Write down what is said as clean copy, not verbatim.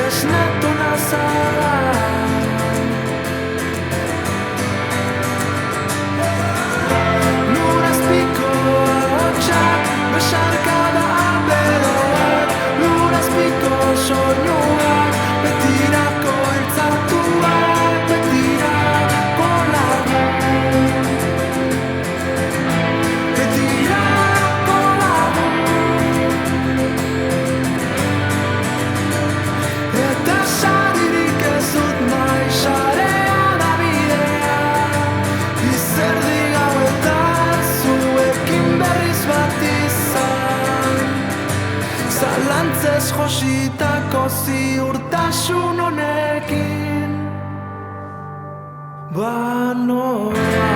esnatu nazala. Lur azpiko ahotsak, besarkada beroak, lur azpiko soinuak, betirako eltzatuak, betirako lagun. Betirako lagun. Eta saririk ez dut nahi, sarea da bidea. Izerdi gauetan zuekin berriz bat izan. Zalantzez jositako ziurtasun honekin banoa.